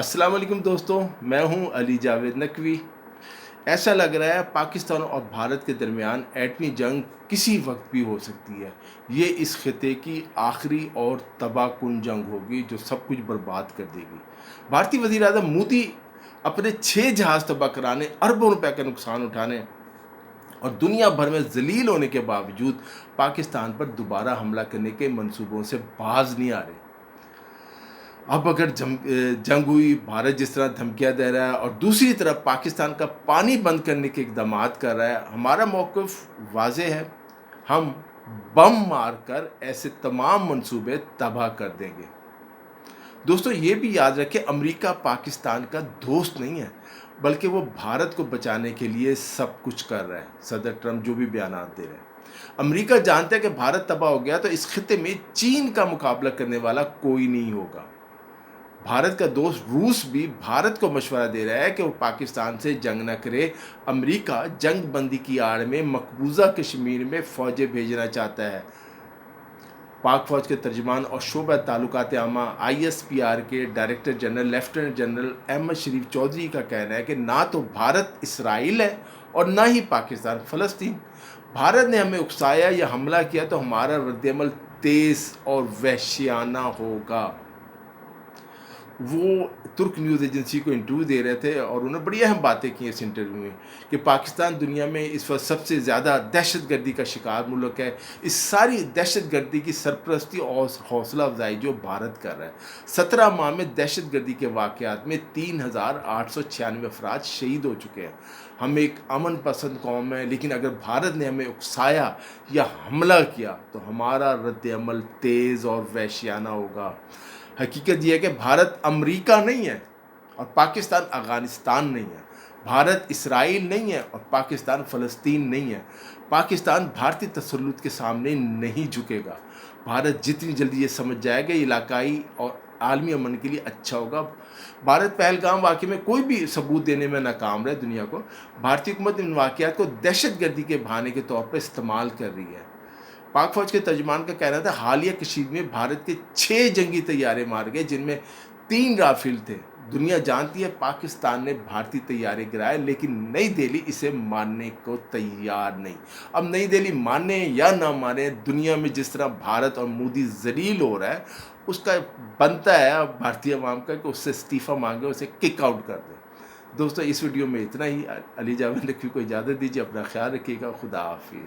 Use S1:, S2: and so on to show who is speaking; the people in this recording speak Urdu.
S1: السلام علیکم دوستوں، میں ہوں علی جاوید نقوی۔ ایسا لگ رہا ہے پاکستان اور بھارت کے درمیان ایٹمی جنگ کسی وقت بھی ہو سکتی ہے۔ یہ اس خطے کی آخری اور تباہ کن جنگ ہوگی جو سب کچھ برباد کر دے گی۔ بھارتی وزیر اعظم مودی اپنے 6 جہاز تباہ کرانے، اربوں روپے کا نقصان اٹھانے اور دنیا بھر میں ذلیل ہونے کے باوجود پاکستان پر دوبارہ حملہ کرنے کے منصوبوں سے باز نہیں آ رہے۔ اب اگر جنگ ہوئی، بھارت جس طرح دھمکیاں دے رہا ہے اور دوسری طرف پاکستان کا پانی بند کرنے کے اقدامات کر رہا ہے، ہمارا موقف واضح ہے۔ ہم بم مار کر ایسے تمام منصوبے تباہ کر دیں گے۔ دوستو، یہ بھی یاد رکھیں، امریکہ پاکستان کا دوست نہیں ہے، بلکہ وہ بھارت کو بچانے کے لیے سب کچھ کر رہا ہے۔ صدر ٹرمپ جو بھی بیانات دے رہے ہیں، امریکہ جانتا ہے کہ بھارت تباہ ہو گیا تو اس خطے میں چین کا مقابلہ کرنے والا کوئی نہیں ہوگا۔ بھارت کا دوست روس بھی بھارت کو مشورہ دے رہا ہے کہ وہ پاکستان سے جنگ نہ کرے۔ امریکہ جنگ بندی کی آڑ میں مقبوضہ کشمیر میں فوجیں بھیجنا چاہتا ہے۔ پاک فوج کے ترجمان اور شعبہ تعلقات عامہ ISPR کے director general lieutenant general Ahmed Sharif Chaudhry کا کہنا ہے کہ نہ تو بھارت اسرائیل ہے اور نہ ہی پاکستان فلسطین۔ بھارت نے ہمیں اکسایا یا حملہ کیا تو ہمارا رد عمل تیز اور وحشیانہ ہوگا۔ وہ ترک نیوز ایجنسی کو انٹرویو دے رہے تھے اور انہوں نے بڑی اہم باتیں کی اس انٹرویو میں کہ پاکستان دنیا میں اس وقت سب سے زیادہ دہشت گردی کا شکار ملک ہے۔ اس ساری دہشت گردی کی سرپرستی اور حوصلہ افزائی جو بھارت کر رہا ہے۔ 17 ماہ میں دہشت گردی کے واقعات میں 3896 افراد شہید ہو چکے ہیں۔ ہم ایک امن پسند قوم ہے، لیکن اگر بھارت نے ہمیں اکسایا یا حملہ کیا تو ہمارا رد عمل تیز اور وحشیانہ ہوگا۔ حقیقت یہ ہے کہ بھارت امریکہ نہیں ہے اور پاکستان افغانستان نہیں ہے۔ بھارت اسرائیل نہیں ہے اور پاکستان فلسطین نہیں ہے۔ پاکستان بھارتی تسلط کے سامنے نہیں جھکے گا۔ بھارت جتنی جلدی یہ سمجھ جائے گا یہ علاقائی اور عالمی امن کے لیے اچھا ہوگا۔ بھارت پہلگام واقعے میں کوئی بھی ثبوت دینے میں ناکام رہے دنیا کو، بھارتی حکومت ان واقعات کو دہشت گردی کے بہانے کے طور پر استعمال کر رہی ہے۔ پاک فوج کے ترجمان کا کہنا تھا حالیہ کشید میں بھارت کے 6 جنگی طیارے مار گئے، جن میں 3 رافیل تھے۔ دنیا جانتی ہے پاکستان نے بھارتی طیارے گرائے، لیکن نئی دہلی اسے ماننے کو تیار نہیں۔ اب نئی دہلی مانے یا نہ مانے، دنیا میں جس طرح بھارت اور مودی ذلیل ہو رہا ہے، اس کا بنتا ہے اب بھارتی عوام کا کہ اس سے استعفیٰ مانگے، اسے کک آؤٹ کر دے۔ دوستو، اس ویڈیو میں اتنا ہی۔ علی جاوید نقوی کو اجازت دیجیے، اپنا خیال رکھیے گا۔ خدا حافظ۔